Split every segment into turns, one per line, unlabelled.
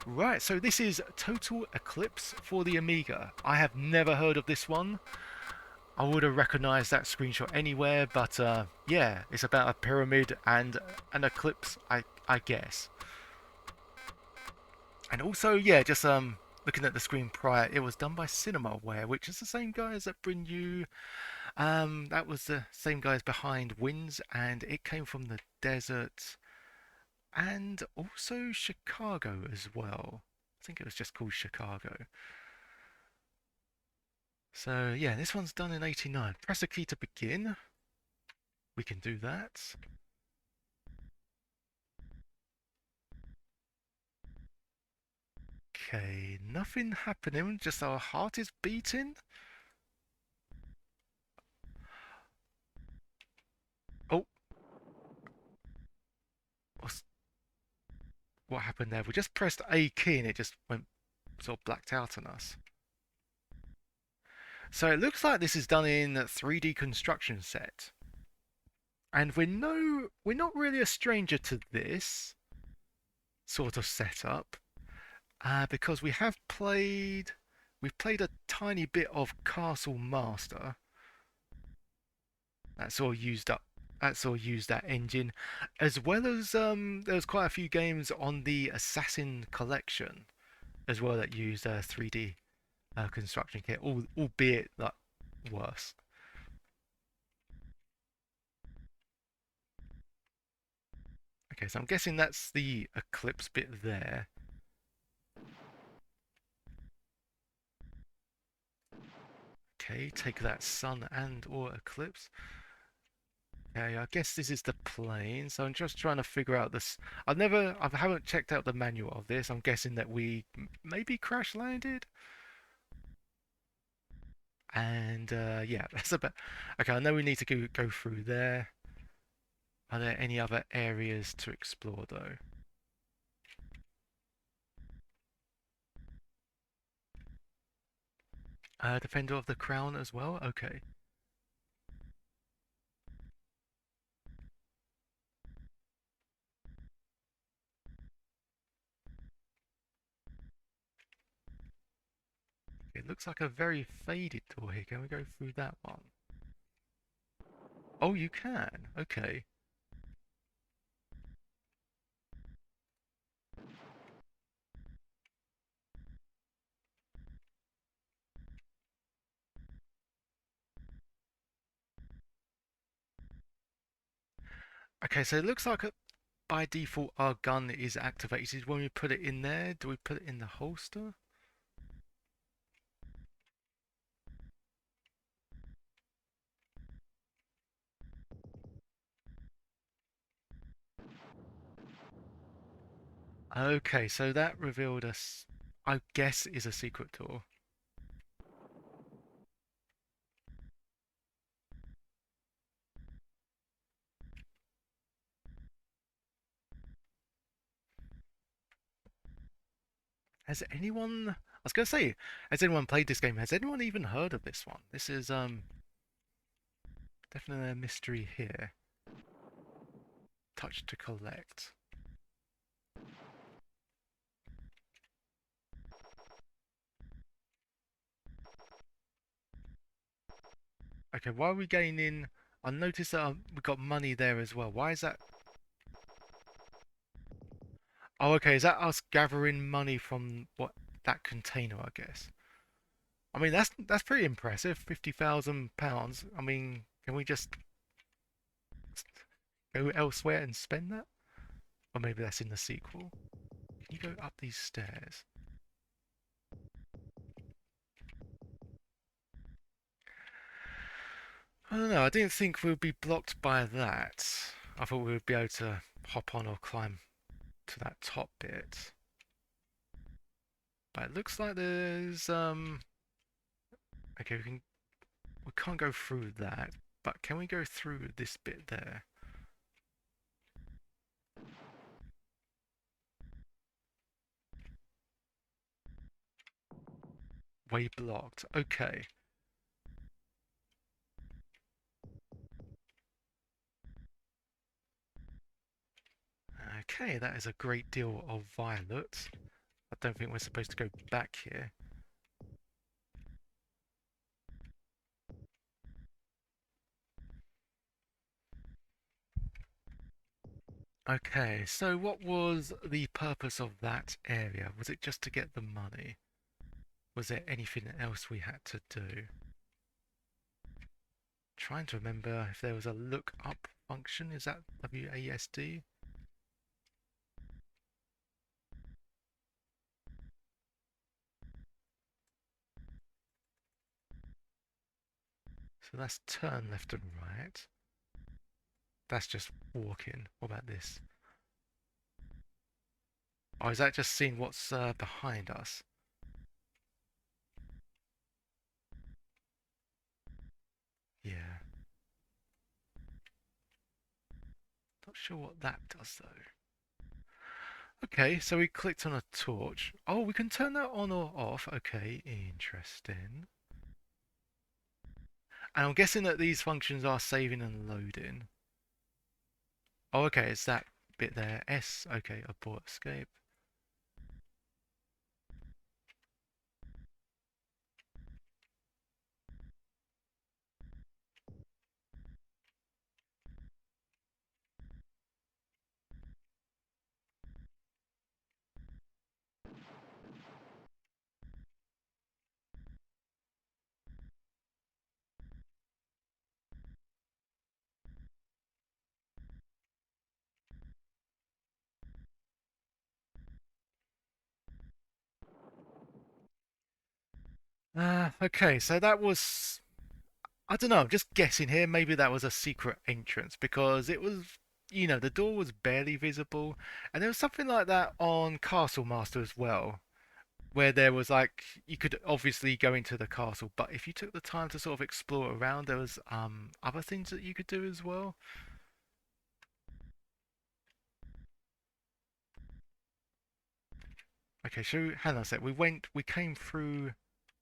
Right, so this is Total Eclipse for the Amiga. I have never heard of this one. I would have recognized that screenshot anywhere, but yeah, it's about a pyramid and an eclipse, I guess. And also, yeah, just looking at the screen prior, it was done by Cinemaware, which is the same guys that bring you. That was the same guys behind Winds, and it came from the desert, and also Chicago as well. I think it was just called Chicago. So yeah, this one's done in 89. Press a key to begin. We can do that. Okay, nothing happening, just our heart is beating. Oh, what's, what happened there? We just pressed A key and it just went sort of blacked out on us. So it looks like this is done in a 3D construction set. And we're not really a stranger to this sort of setup, because we've played a tiny bit of Castle Master. That's all used up. That's all used that engine, as well as there was quite a few games on the Assassin collection as well that used 3D construction kit, albeit like worse. Okay, so I'm guessing that's the Eclipse bit there. Okay, take that Sun and or Eclipse. Okay, I guess this is the plane. So I'm just trying to figure out this. I haven't checked out the manual of this. I'm guessing that we maybe crash landed. And yeah, that's about. Okay, I know we need to go through there. Are there any other areas to explore though? Defender of the Crown as well. Okay. It looks like a very faded door here. Can we go through that one? Oh, you can. Okay. Okay, so it looks like by default our gun is activated when we put it in there. Do we put it in the holster? Okay, so that revealed us, I guess, is a secret door. Has anyone, I was going to say, has anyone played this game? Has anyone even heard of this one? This is definitely a mystery here. Touch to collect. Okay, why are we gaining? I noticed that we got money there as well. Why is that? Oh, okay. Is that us gathering money from what that container? I guess. I mean, that's pretty impressive. £50,000. I mean, can we just go elsewhere and spend that? Or maybe that's in the sequel. Can you go up these stairs? I don't know. I didn't think we would be blocked by that. I thought we would be able to hop on or climb to that top bit. But it looks like there's okay, we can't go through that, but can we go through this bit there? Way blocked. Okay. Okay, that is a great deal of violet. don't think we're supposed to go back here. Okay, so what was the purpose of that area? Was it just to get the money? Was there anything else we had to do? Trying to remember if there was a look up function. Is that WASD? So that's turn left and right. That's just walking. What about this? Oh, is that just seeing what's behind us? Yeah. Not sure what that does though. Okay, so we clicked on a torch. Oh, we can turn that on or off. Okay, interesting. And I'm guessing that these functions are saving and loading. Oh, okay, it's that bit there. S, okay, abort escape. Okay, so that was, I don't know, I'm just guessing here. Maybe that was a secret entrance because it was, the door was barely visible. And there was something like that on Castle Master as well, where there was like, you could obviously go into the castle, but if you took the time to sort of explore around, there was other things that you could do as well. Okay, so hang on a sec. We came through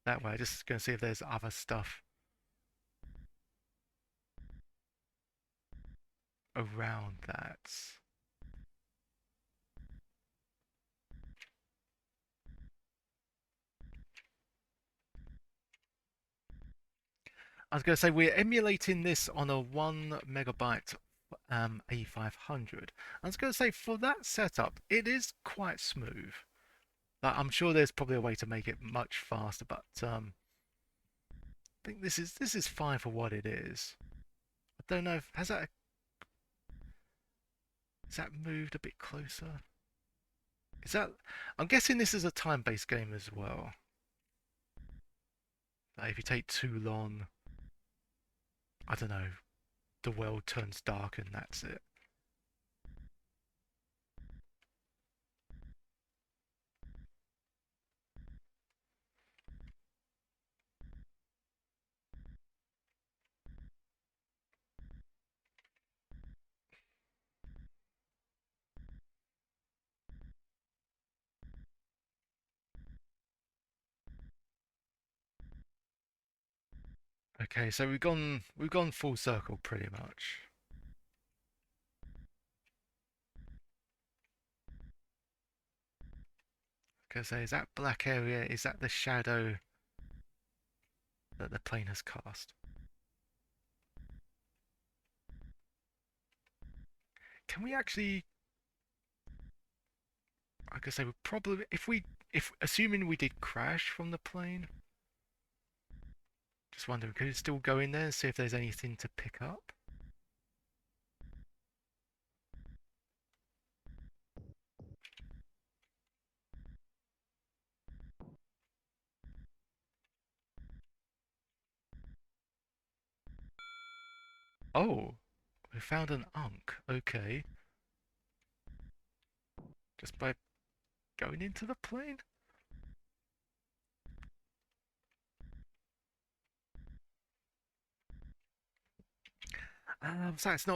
that way. Just gonna see if there's other stuff around that. I was going to say we're emulating this on a 1 megabyte A500. I was going to say for that setup, it is quite smooth. Like, I'm sure there's probably a way to make it much faster, but I think this is fine for what it is. I don't know if has that moved a bit closer? Is that I'm guessing this is a time-based game as well. Like if you take too long, I don't know, the world turns dark and that's it. Okay, so we've gone full circle pretty much. Okay, so is that black area? Is that the shadow that the plane has cast? Can we actually? I could say we probably if assuming we did crash from the plane. Just wondering, could it still go in there and see if there's anything to pick up? Oh, we found an unk. Okay, just by going into the plane. So it's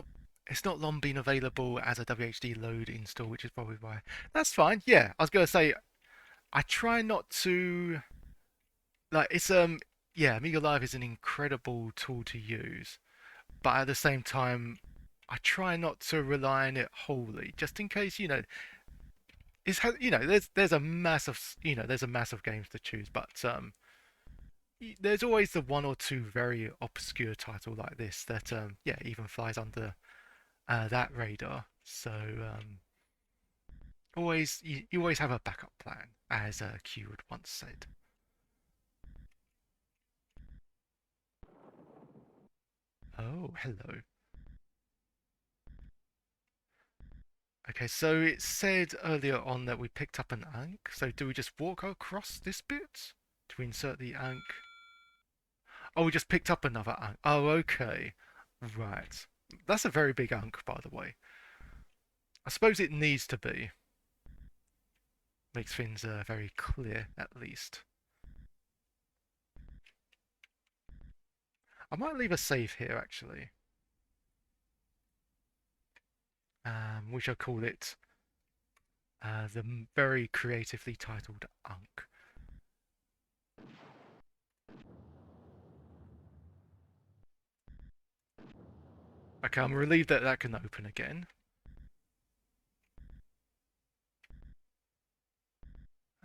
not long been available as a WHD load install, which is probably why. That's fine. Yeah, I was gonna say I try not to like yeah, Amiga Live is an incredible tool to use, but at the same time, I try not to rely on it wholly, just in case there's a massive there's a massive games to choose, but there's always the one or two very obscure title like this that yeah even flies under that radar. So you always have a backup plan, as Q would once said. Oh, hello. Okay, so it said earlier on that we picked up an Ankh. So do we just walk across this bit to insert the Ankh? Oh, we just picked up another Ankh. Oh, okay. Right. That's a very big Ankh, by the way. I suppose it needs to be. Makes things very clear, at least. I might leave a save here, actually. We shall call it the very creatively titled Ankh. Okay, I'm relieved that that can open again.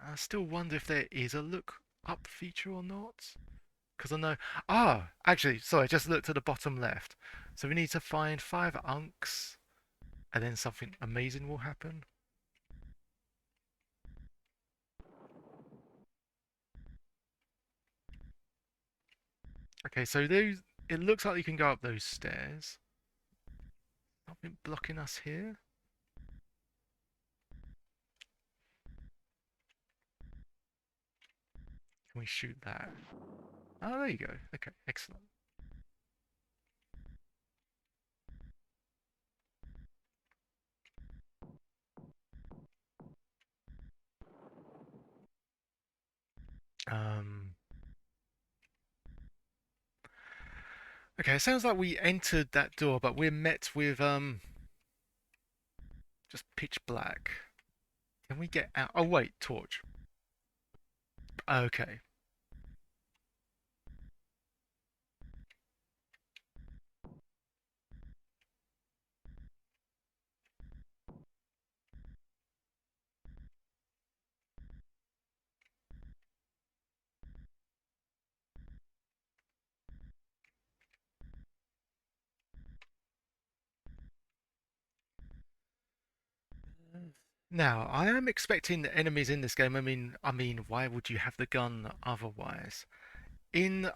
I still wonder if there is a look up feature or not. Because I know. Ah, actually, sorry, I just looked at the bottom left. So we need to find 5 unks, and then something amazing will happen. Okay, so those. It looks like you can go up those stairs. Something blocking us here. Can we shoot that? Oh, there you go. Okay, excellent. Um. Okay, it sounds like we entered that door, but we're met with just pitch black. Can we get out? Oh wait, torch. Okay. Now, I am expecting enemies in this game. I mean, why would you have the gun otherwise? In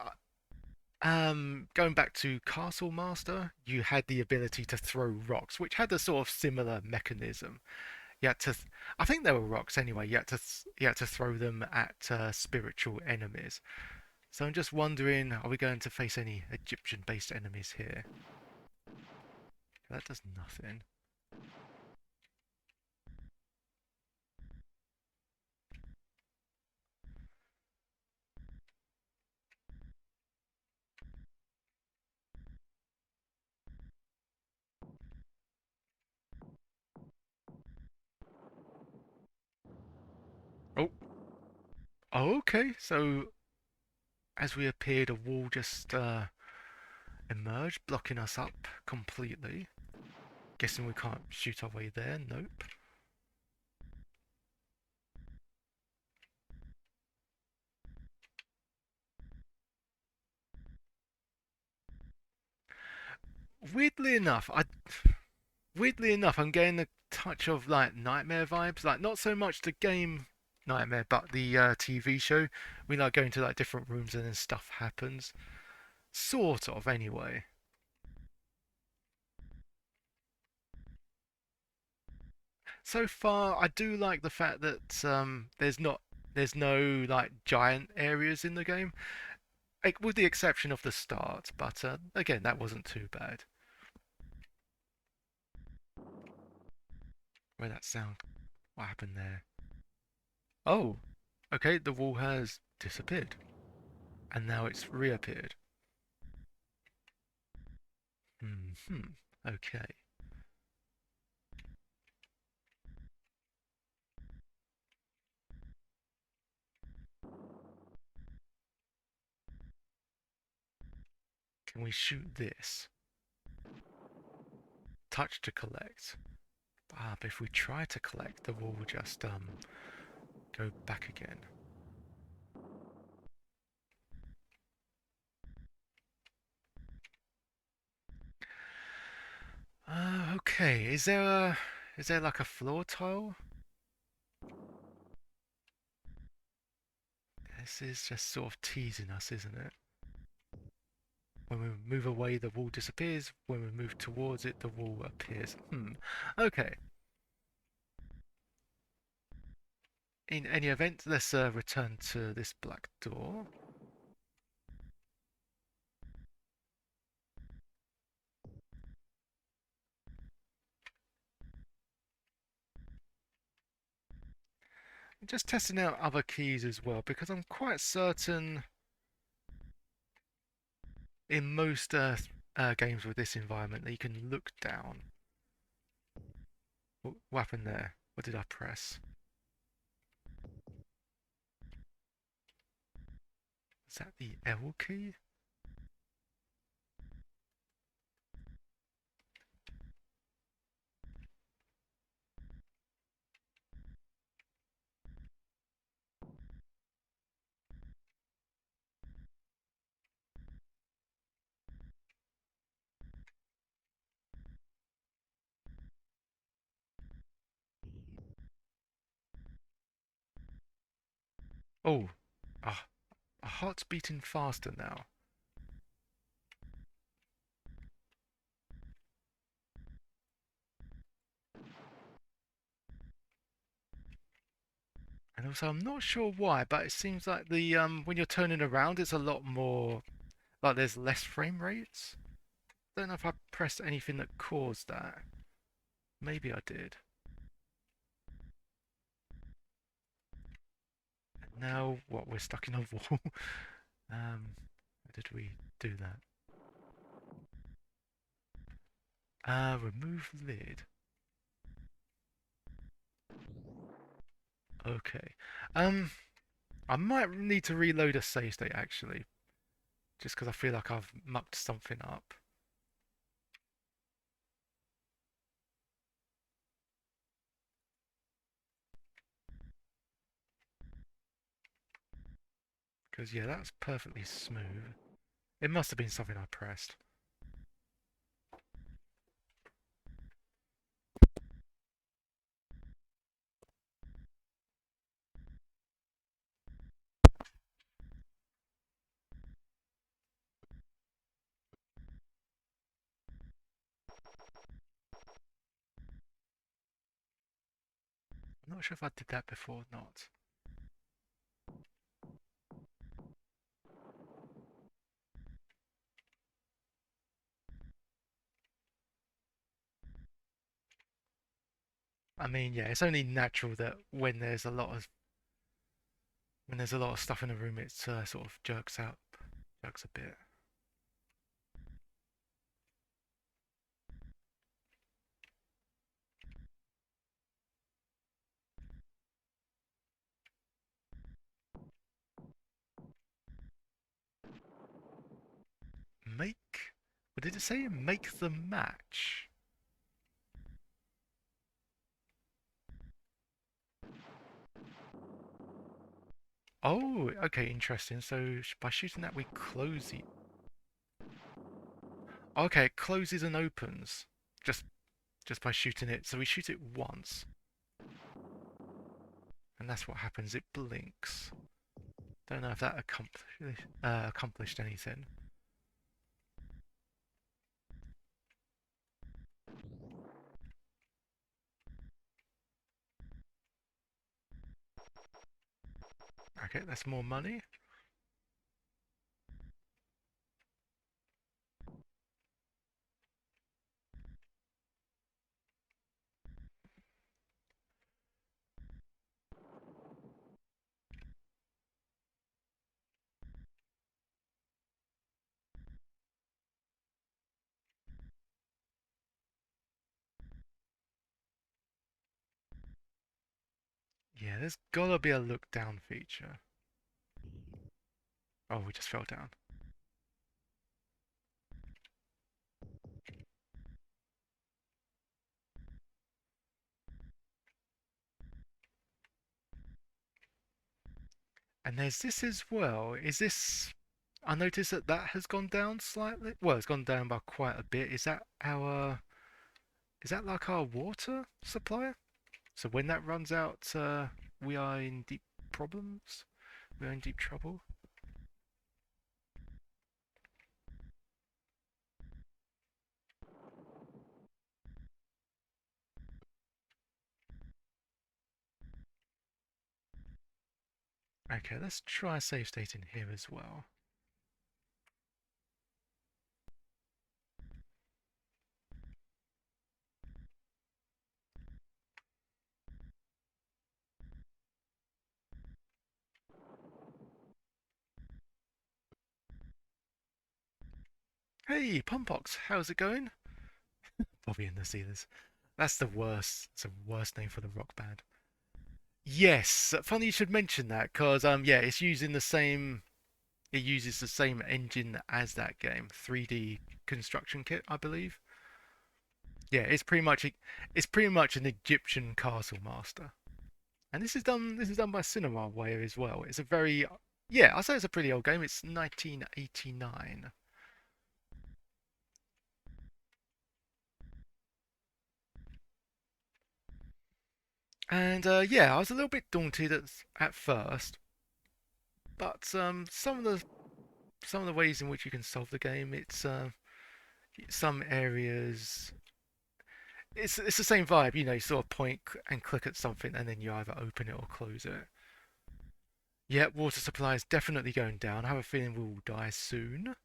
going back to Castle Master, you had the ability to throw rocks, which had a sort of similar mechanism. You had to, I think they were rocks anyway. You had to throw them at spiritual enemies. So I'm just wondering, are we going to face any Egyptian-based enemies here? That does nothing. Oh, oh, okay. So as we appeared, a wall just emerged, blocking us up completely. Guessing we can't shoot our way there. Nope. Weirdly enough, I weirdly enough, I'm getting a touch of like nightmare vibes. Like not so much the game Nightmare, but the TV show. We like go into like different rooms and then stuff happens. Sort of, anyway. So far, I do like the fact that there's no like giant areas in the game, with the exception of the start. But again, that wasn't too bad. Where that sound? What happened there? Oh, okay. The wall has disappeared, and now it's reappeared. Hmm. Okay. Can we shoot this? Touch to collect. Ah, but if we try to collect, the wall will just go back again. Okay. Is there like a floor tile? This is just sort of teasing us, isn't it? When we move away, the wall disappears. When we move towards it, the wall appears. Okay. In any event, let's return to this black door. I'm just testing out other keys as well because I'm quite certain in most games with this environment that you can look down. What happened there? What did I press? Is that the L key? Oh, ah, a heart's beating faster now. And also, I'm not sure why, but it seems like the when you're turning around, it's a lot more like there's less frame rates. Don't know if I pressed anything that caused that. Maybe I did. And now what? We're stuck in a wall. How did we do that? Remove lid. Okay. Um, I might need to reload a save state actually, just because I feel like I've mucked something up. Because yeah, that's perfectly smooth. It must have been something I pressed. I'm not sure if I did that before or not. I mean, yeah, it's only natural that when there's a lot of stuff in a room, it sort of jerks a bit. Make, what did it say? Make the match. Oh, okay, interesting. So by shooting that, we close the. Okay, it closes and opens just just by shooting it. So we shoot it once, and that's what happens. It blinks. Don't know if that accomplished anything. Okay, that's more money. Yeah, there's gotta be a look down feature. Oh, we just fell down. And there's this as well. Is this? I noticed that that has gone down slightly. Well, it's gone down by quite a bit. Is that our? Is that like our water supply? So when that runs out, we are in deep problems. We are in deep trouble. Okay, let's try a save state in here as well. Hey, Pumpox, how's it going? Bobby and the Sealers. That's the worst. It's the worst name for the rock band. Yes, funny you should mention that because yeah, it's using the same. It uses the same engine as that game, 3D construction kit, I believe. Yeah, it's pretty much an Egyptian castle master. And this is done by Cinemaware as well. It's a very yeah, I say it's a pretty old game. It's 1989. And yeah, I was a little bit daunted at first, but some of the ways in which you can solve the game, it's some areas it's the same vibe, you know, you sort of point and click at something and then you either open it or close it. Yeah, water supply is definitely going down. I have a feeling we will die soon.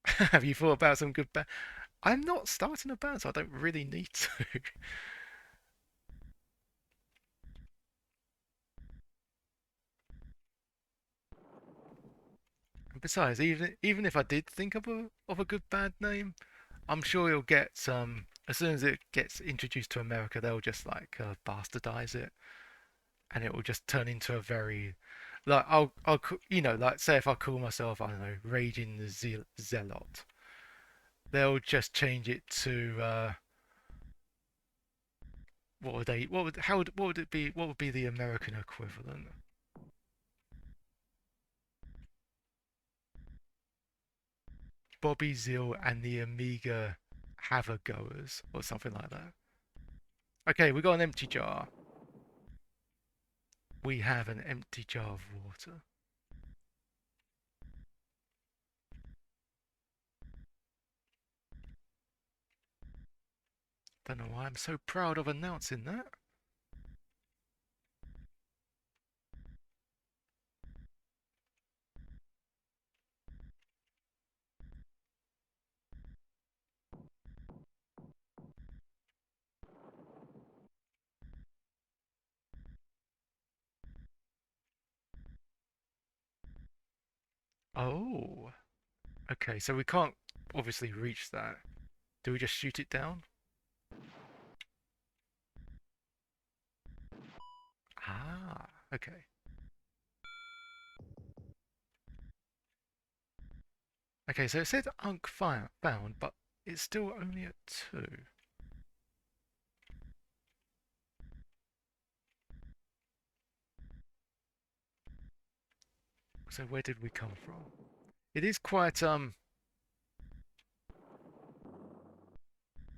Have you thought about some good I'm not starting a band, so I don't really need to. Besides, even if I did think of a good band name, I'm sure you'll get some. As soon as it gets introduced to America, they'll just like bastardize it, and it will just turn into a very like you know, like say if I call myself, I don't know, Raging the Zealot, they'll just change it to what would they what would how would what would it be, what would be the American equivalent? Bobby Zeal and the Amiga Goers or something like that. Okay, we got an empty jar. We have an empty jar of water. Don't know why I'm so proud of announcing that. Oh, okay, so we can't obviously reach that. Do we just shoot it down? Ah, okay. Okay, so it said Unk found, but it's still only at 2. So where did we come from? It is quite it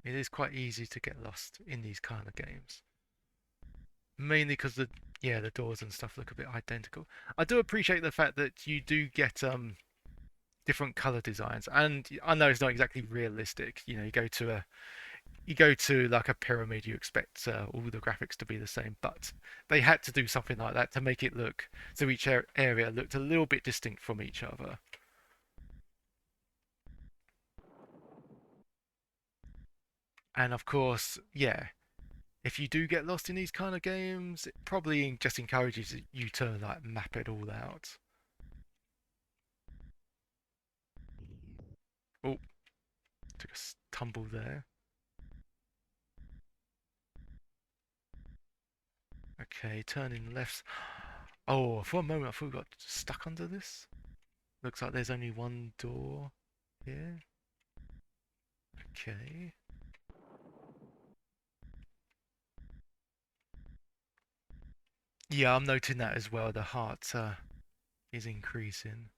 is quite easy to get lost in these kind of games. Mainly because the yeah, the doors and stuff look a bit identical. I do appreciate the fact that you do get different color designs, and I know it's not exactly realistic. You know, you go to like a pyramid, you expect all the graphics to be the same, but they had to do something like that to make it look so each area looked a little bit distinct from each other. And of course, yeah, if you do get lost in these kind of games, it probably just encourages you to like map it all out. Oh, took a tumble there. Okay, turning left. Oh, for a moment I thought we got stuck under this. Looks like there's only one door here. Okay. Yeah, I'm noting that as well. The heart is increasing.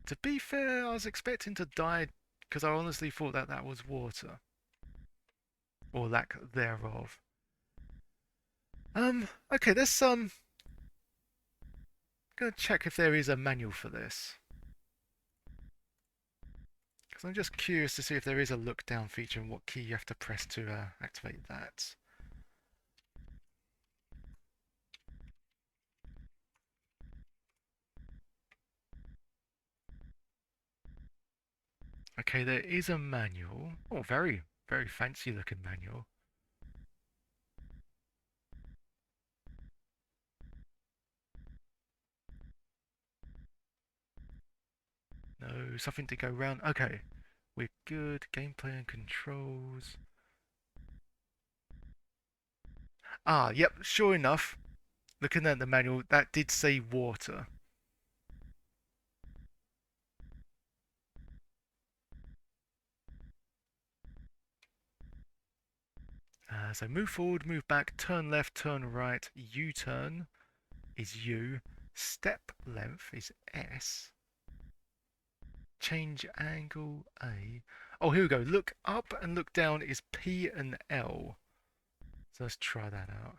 To be fair, I was expecting to die because I honestly thought that that was water or lack thereof. Okay, let's gonna check if there is a manual for this because I'm just curious to see if there is a look down feature and what key you have to press to activate that. Okay, there is a manual. Oh, very, very fancy looking manual. No, something to go round. Okay, we're good. Gameplay and controls. Ah, yep, sure enough. Looking at the manual, that did say water. So move forward, move back, turn left, turn right, U-turn is U, step length is S, change angle A. Oh, here we go. Look up and look down is P and L. So let's try that out.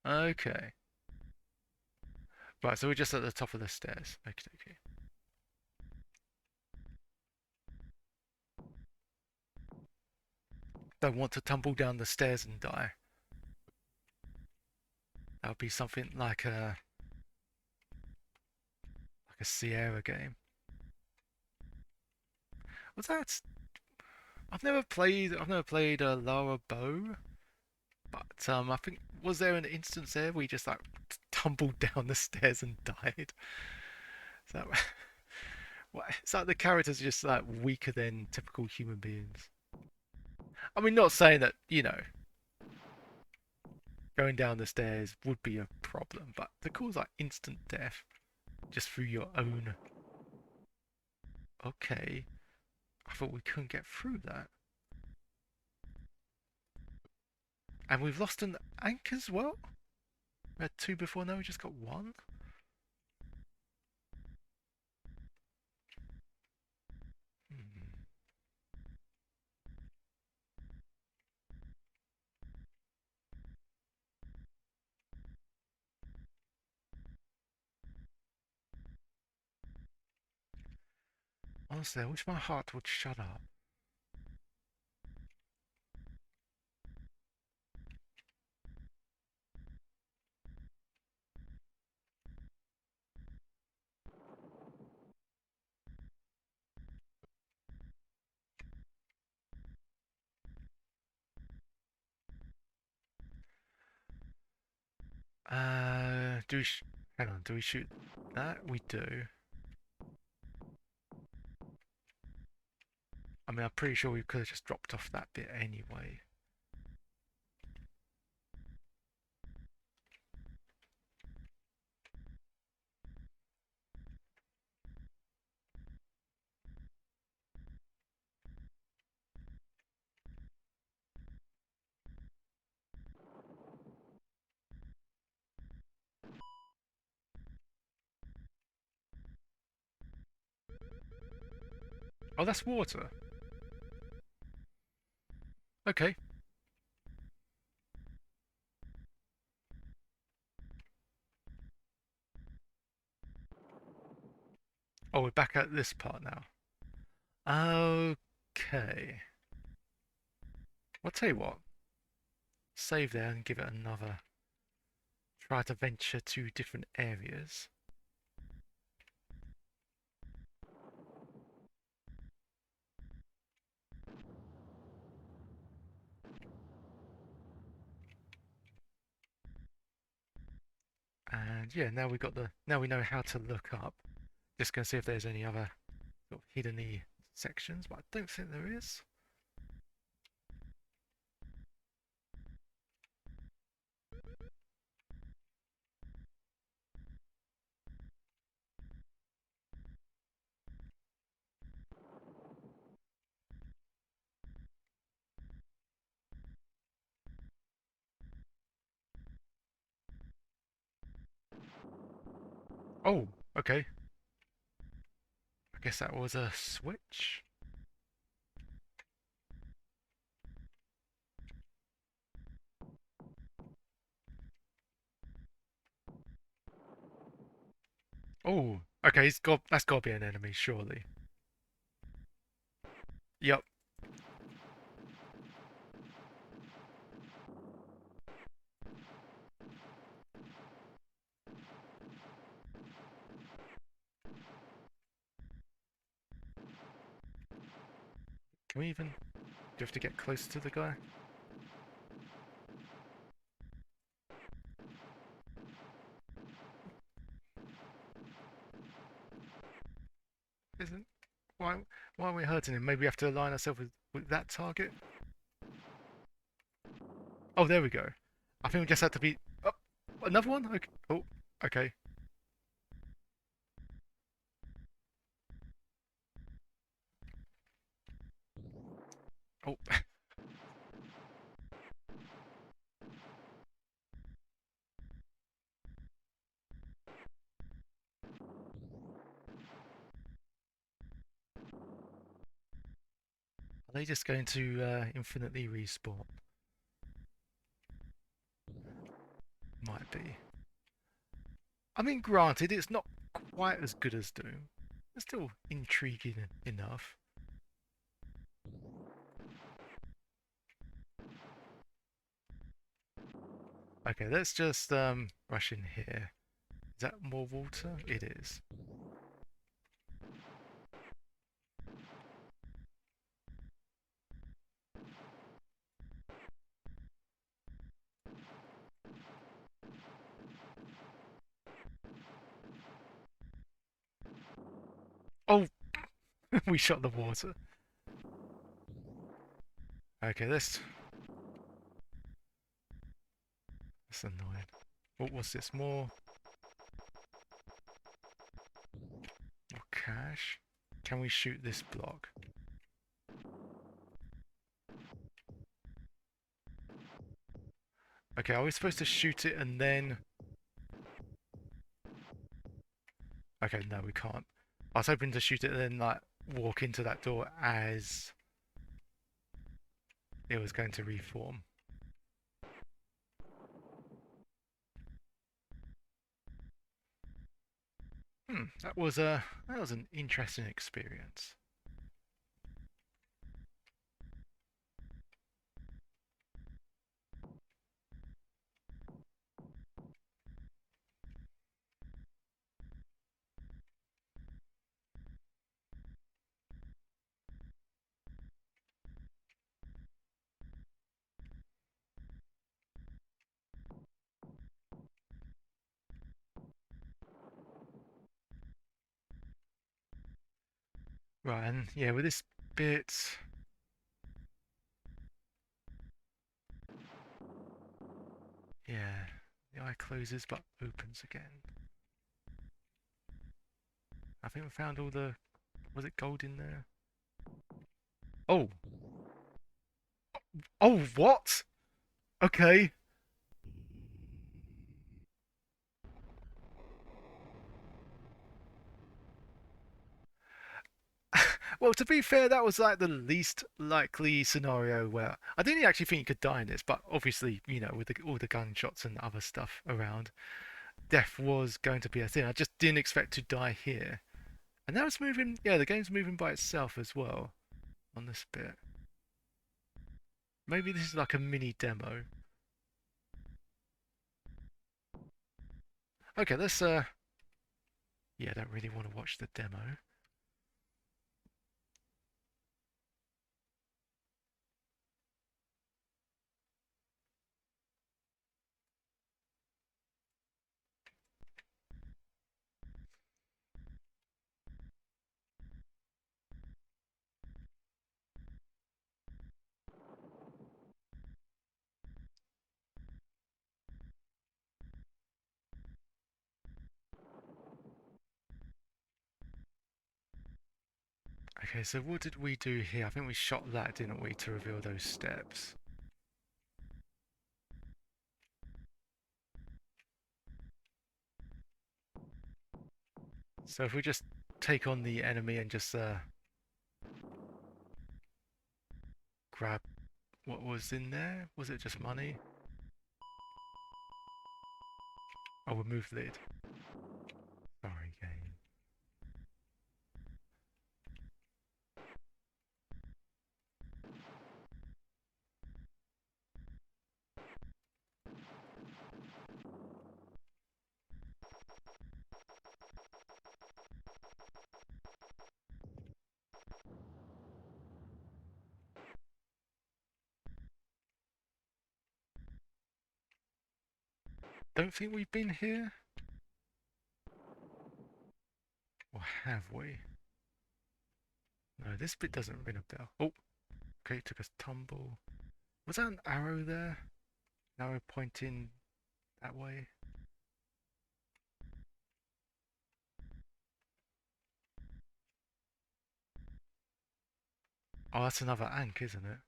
Okay. Right, so we're just at the top of the stairs. Okay, okay. Don't want to tumble down the stairs and die. That would be something like a Sierra game. Was that? I've never played Lara Bow, but I think was there an instance there where you just like tumbled down the stairs and died? So it's like the characters are just like weaker than typical human beings. I mean, not saying that going down the stairs would be a problem, but to cause like instant death just through your own. Okay, I thought we couldn't get through that, and we've lost an anchor as well. We had two before, now we just got one. Hmm. Honestly, I wish my heart would shut up. Do we hang on, do we shoot that? We do. I mean, I'm pretty sure we could have just dropped off that bit anyway. Oh, that's water. Okay. Oh, we're back at this part now. Okay. I'll tell you what. Save there and give it another. Try to venture to different areas. And yeah, now we got the. Now we know how to look up. Just gonna see if there's any other sort of hidden sections, but I don't think there is. Oh, okay. I guess that was a switch. Oh, okay. That's got to be an enemy, surely. Yep. Can we even? Do you have to get close to the guy? Isn't? Why? Why are we hurting him? Maybe we have to align ourselves with that target. Oh, there we go. I think we just had to be. Oh, another one. Okay. Oh, okay. Oh, are they just going to infinitely respawn? Might be. I mean, granted, it's not quite as good as Doom. It's still intriguing enough. Okay, let's just rush in here. Is that more water? It is. Oh, we shot the water. Okay, that's annoying. What's this? More cash? Can we shoot this block? Okay, are we supposed to shoot it and then... Okay, no, we can't. I was hoping to shoot it and then, like, walk into that door as it was going to reform. That was an interesting experience. Right, and yeah, with this bit, yeah, the eye closes but opens again. I think we found all the, was it gold in there? Oh, oh, what? Okay. Well, to be fair, that was like the least likely scenario where I didn't actually think you could die in this, but obviously, you know, with all the gunshots and other stuff around, death was going to be a thing. I just didn't expect to die here. And now it's moving, yeah, the game's moving by itself as well on this bit. Maybe this is like a mini demo. Okay, let's yeah, I don't really want to watch the demo. Okay, so what did we do here? I think we shot that, didn't we, to reveal those steps. So if we just take on the enemy and just grab what was in there, was it just money? Oh, remove lid. Sorry, game. Don't think we've been here? Or have we? No, this bit doesn't ring a bell. Oh, okay, took a tumble. Was that an arrow there? An arrow pointing that way? Oh, that's another Ankh, isn't it?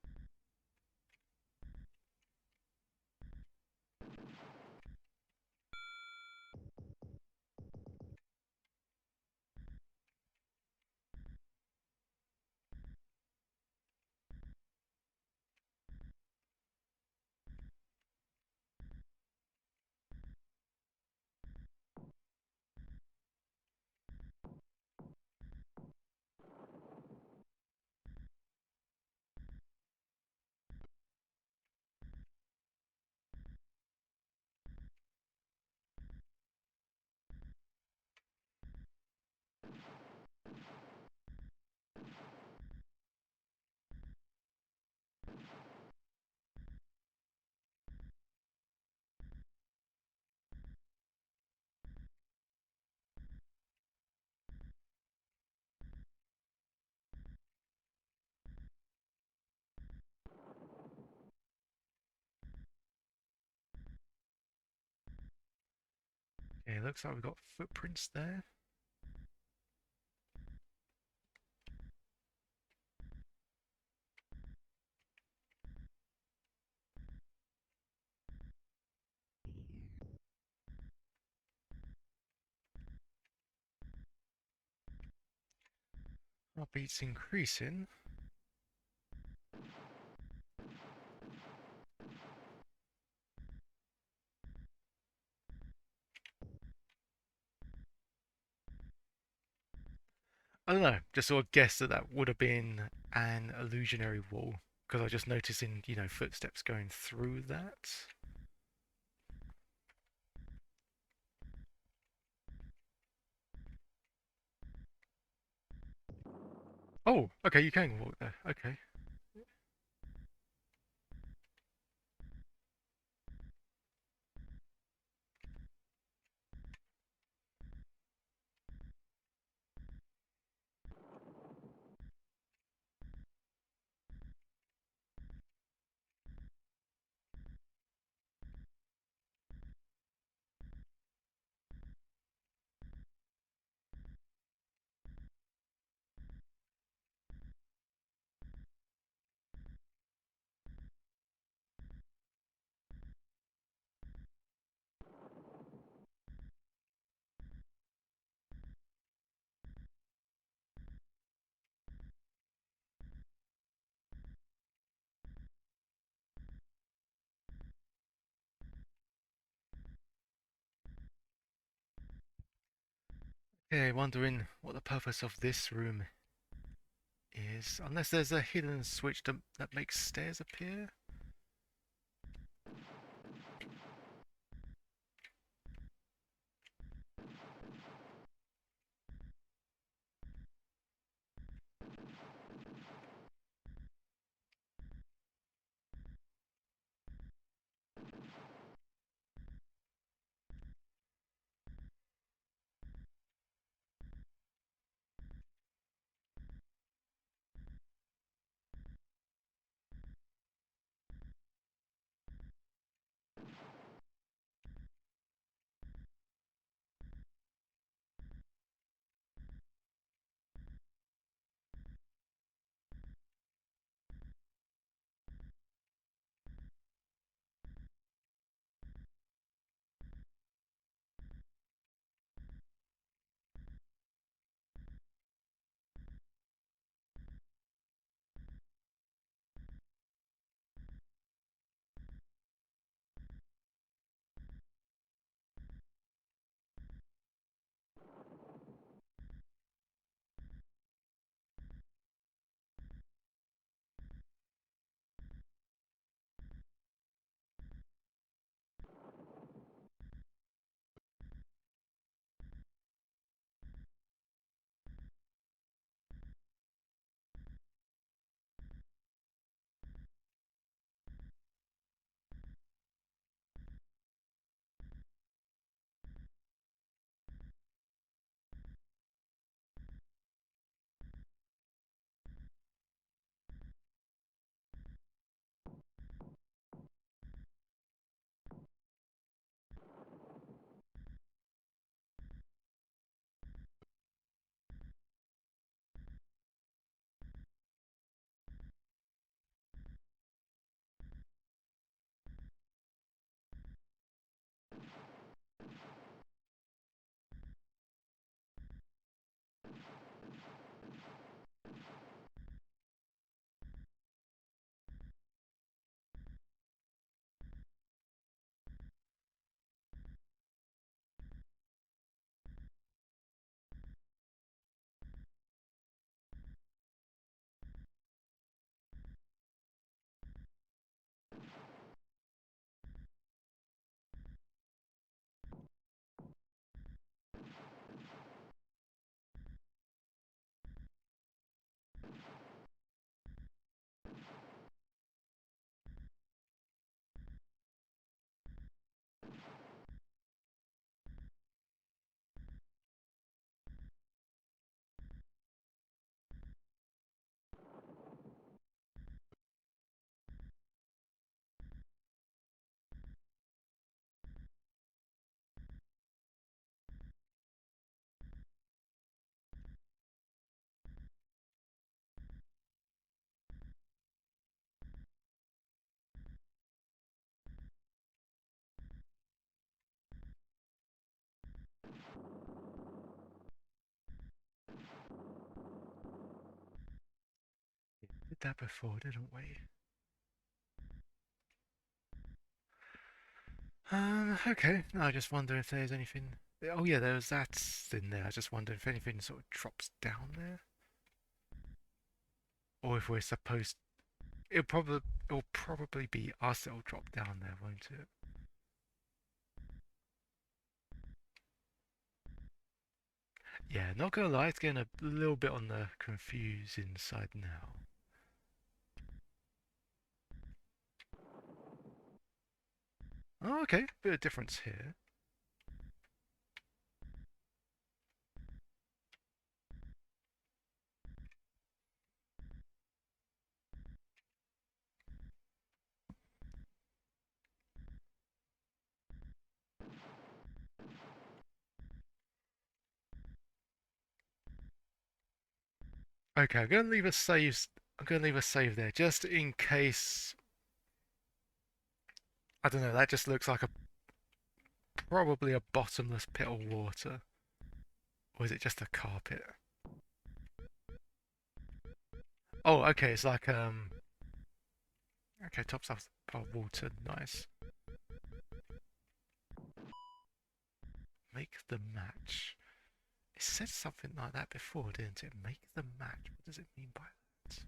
Okay, looks like we've got footprints there. Our beat's increasing. I don't know, just sort of guessed that that would have been an illusionary wall because I just noticing, footsteps going through that. Oh, okay, you can walk there. Okay. Yeah, wondering what the purpose of this room is, unless there's a hidden switch that makes stairs appear. did that before, didn't we? Okay. No, I just wonder if there's anything. Oh yeah, there's that in there. I just wonder if anything sort of drops down there, or if we're supposed. It'll probably be us that'll drop down there, won't it? Yeah, not gonna lie, it's getting a little bit on the confusing side now. Oh, okay, bit of difference here. Okay, I'm gonna leave a save. I'm gonna leave a save there just in case. I don't know. That just looks like a probably a bottomless pit of water, or is it just a carpet? Oh, okay. It's like Okay, top stuff of water. Nice. Make the match. It said something like that before, didn't it? Make the match. What does it mean by that?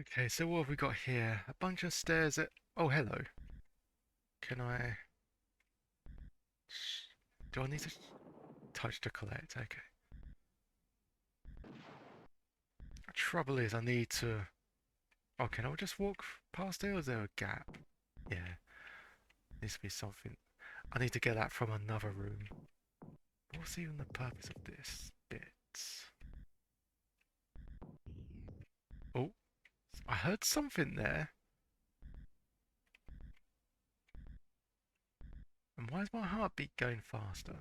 Okay, so what have we got here? A bunch of stairs at. Oh, hello. Can I? Do I need to touch to collect? Okay. Trouble is, I need to. Oh, can I just walk past it, or is there a gap? Yeah, needs to be something. I need to get that from another room. What's even the purpose of this bit? Oh, I heard something there. And why is my heartbeat going faster?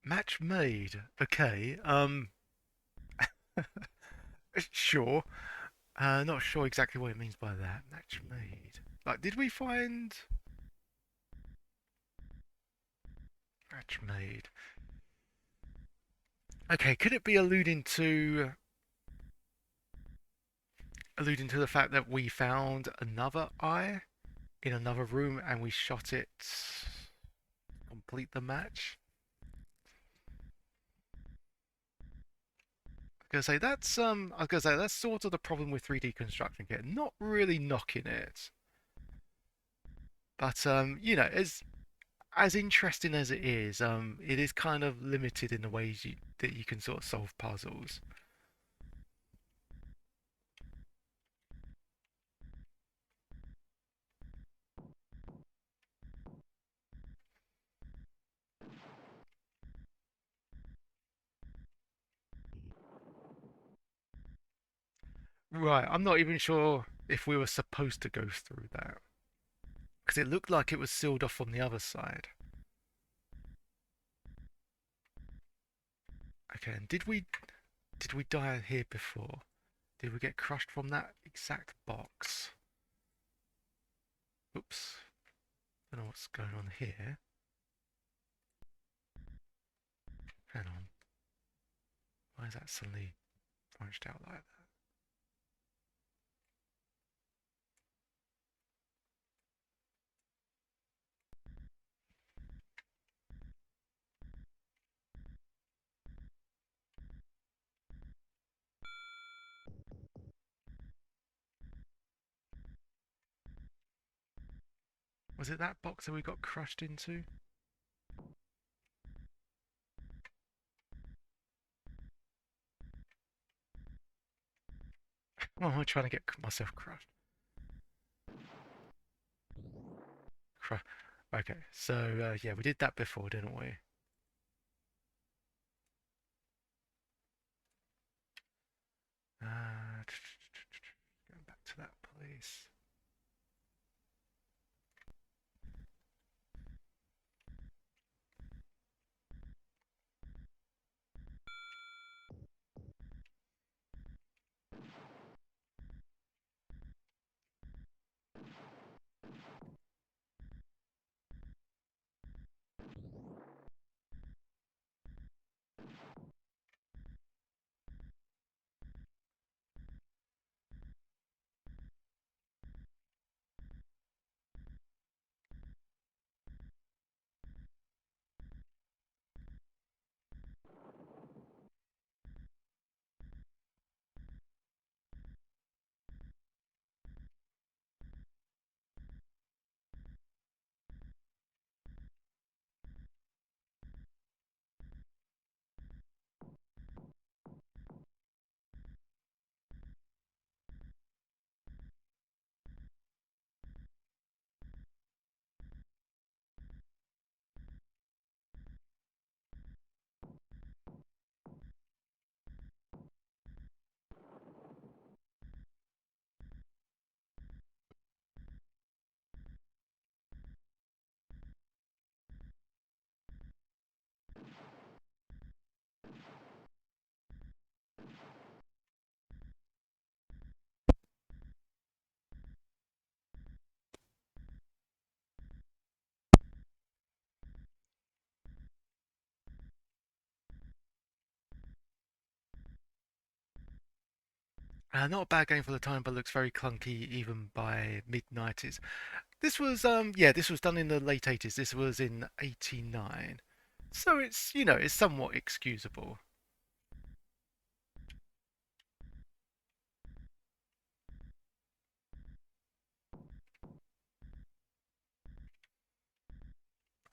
Match made. Okay. Sure. Not sure exactly what it means by that. Match made. Like, did we find match made? Okay, could it be alluding to the fact that we found another eye in another room and we shot it complete the match? gonna say that's I was gonna say that's sort of the problem with 3D construction kit. Not really knocking it, but you know, as interesting as it is kind of limited in the ways that you can sort of solve puzzles. Right, I'm not even sure if we were supposed to go through that because it looked like it was sealed off on the other side. Okay, and did we die here before? Did we get crushed from that exact box? Oops, I don't know what's going on here. Hang on, why is that suddenly branched out like that? Was it that box that we got crushed into? Oh, I'm trying to get myself crushed. Okay, so yeah, we did that before, didn't we? Going back to that place. Not a bad game for the time, but looks very clunky even by mid 90s. This was yeah, this was done in the late 80s. This was in 89. So it's, you know, it's somewhat excusable.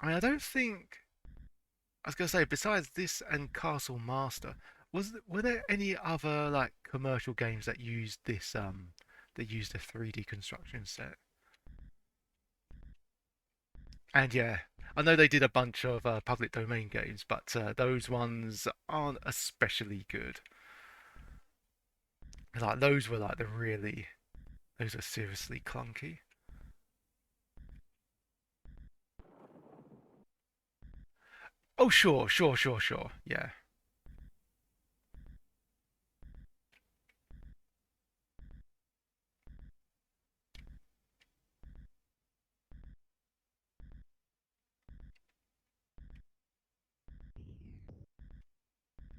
I mean, I don't think I was gonna say besides this and Castle Master, were there any other like commercial games that used a 3D construction set? And yeah, I know they did a bunch of public domain games, but those ones aren't especially good. Like those were like the really, those are seriously clunky. Oh sure, sure. Yeah,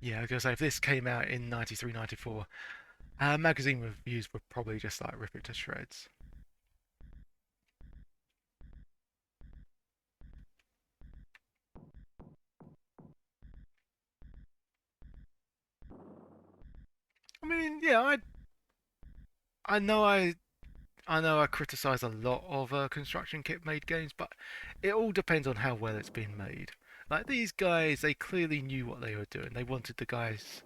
yeah. I was gonna say if this came out in 93, 94, magazine reviews would probably just like rip it to shreds. I mean, yeah, I know I know I criticize a lot of construction kit made games, but it all depends on how well it's been made. Like these guys, they clearly knew what they were doing. They wanted the guys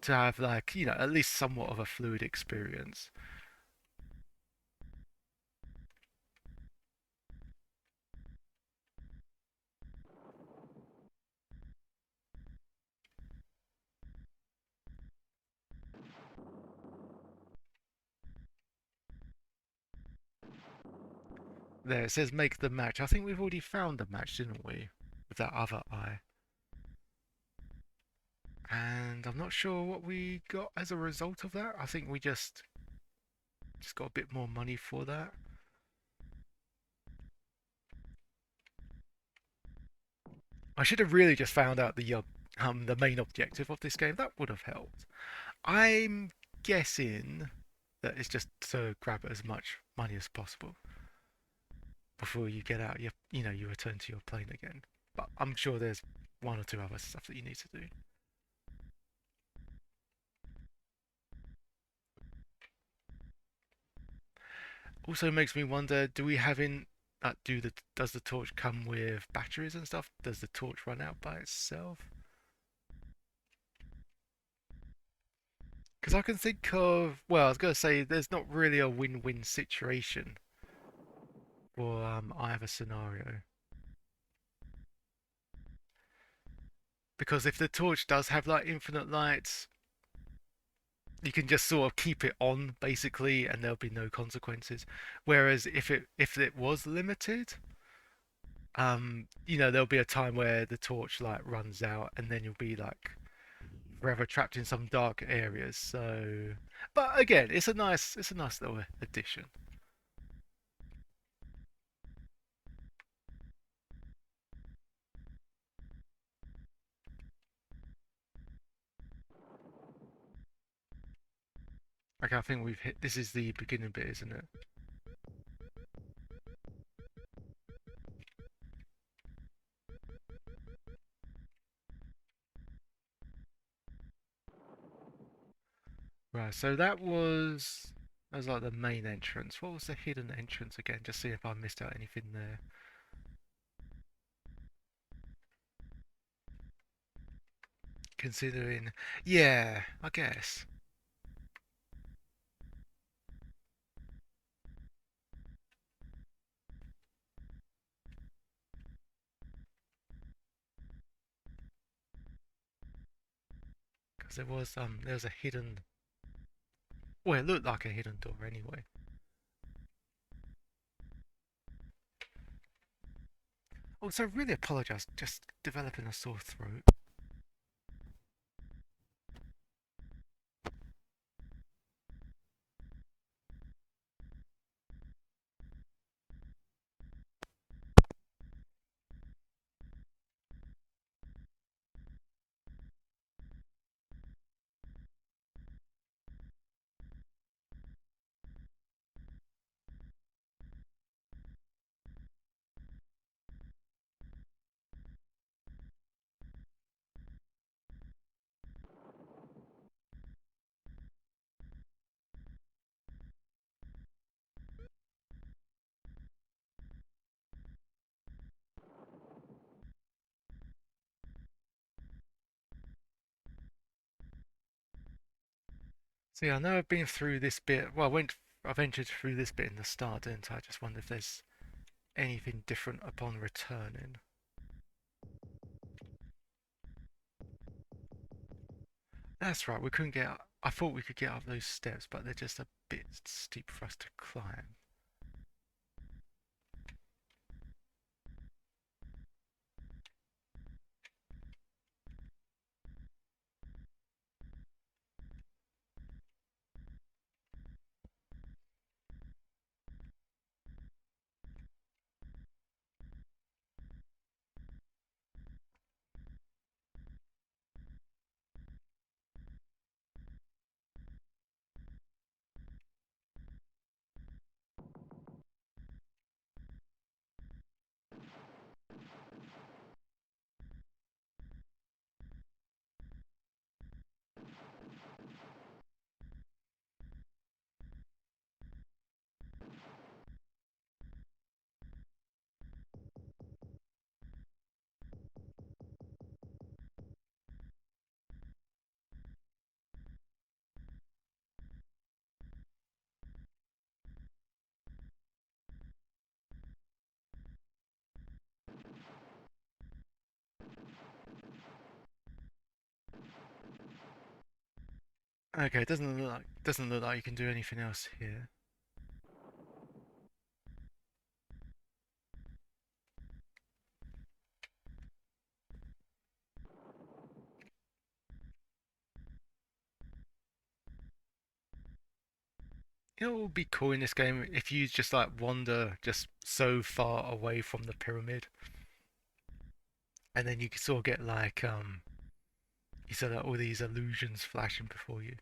to have like, you know, at least somewhat of a fluid experience. There, it says make the match. I think we've already found the match, didn't we? With that other eye. And I'm not sure what we got as a result of that. I think we just got a bit more money for that. I should have really just found out the main objective of this game. That would have helped. I'm guessing that it's just to grab as much money as possible before you get out. You return to your plane again. But I'm sure there's one or two other stuff that you need to do. Also makes me wonder: do we have in does the torch come with batteries and stuff? Does the torch run out by itself? Because I can think of, well, I was going to say there's not really a win-win situation for either scenario. Because if the torch does have like infinite lights, you can just sort of keep it on basically, and there'll be no consequences. Whereas if it was limited, there'll be a time where the torch light runs out, and then you'll be like forever trapped in some dark areas. So, but again, it's a nice little addition. Okay, I think we've hit. This is the beginning bit, isn't it? Right. So that was like the main entrance. What was the hidden entrance again? Just see if I missed out anything there. Considering, yeah, I guess because there was a hidden. Well, it looked like a hidden door anyway. Also, really apologise. Just developing a sore throat. See, I know I've been through this bit. Well, I ventured through this bit in the start, didn't I? I just wonder if there's anything different upon returning. That's right. We couldn't get. I thought we could get up those steps, but they're just a bit steep for us to climb. Okay, it doesn't look like you can do anything else here. You know what would be cool in this game if you just like wander just so far away from the pyramid, and then you can sort of get like you saw like all these illusions flashing before you.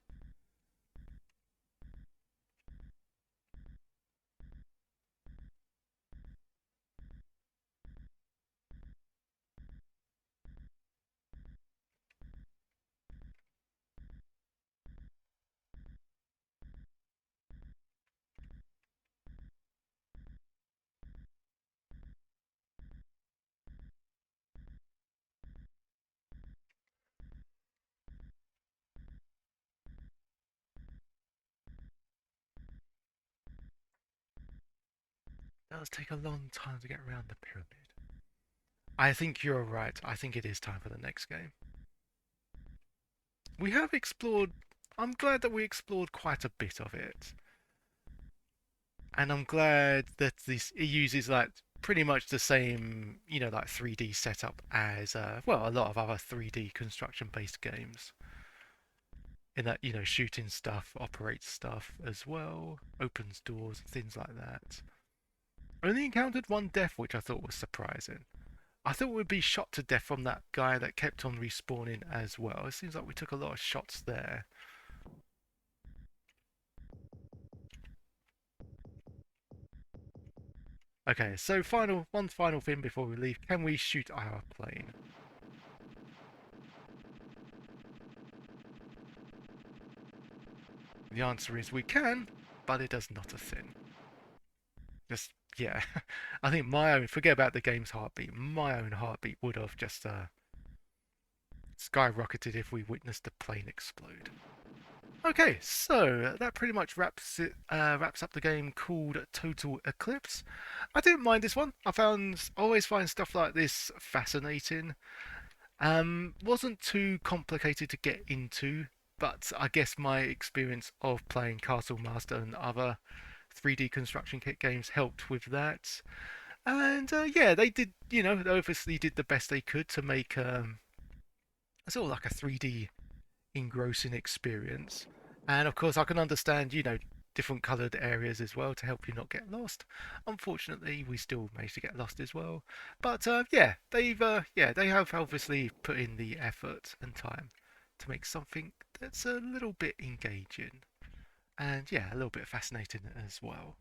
That does take a long time to get around the pyramid. I think you're right. I think it is time for the next game. We have explored. I'm glad that we explored quite a bit of it, and I'm glad that this it uses like pretty much the same, like 3D setup as well a lot of other 3D construction-based games. In that, shooting stuff, operates stuff as well, opens doors, things like that. Only encountered one death, which I thought was surprising. I thought we'd be shot to death from that guy that kept on respawning as well. It seems like we took a lot of shots there. Okay, so one final thing before we leave. Can we shoot our plane? The answer is we can, but it does not a thing. Just, yeah. I think forget about the game's heartbeat. My own heartbeat would have just skyrocketed if we witnessed the plane explode. Okay, so that pretty much wraps up the game called Total Eclipse. I didn't mind this one. Always find stuff like this fascinating. Wasn't too complicated to get into, but I guess my experience of playing Castle Master and other 3D construction kit games helped with that. And yeah, they did. They obviously did the best they could to make sort of like a 3D engrossing experience. And of course, I can understand, different coloured areas as well to help you not get lost. Unfortunately, we still managed to get lost as well. But yeah, they have obviously put in the effort and time to make something that's a little bit engaging and yeah, a little bit fascinating as well.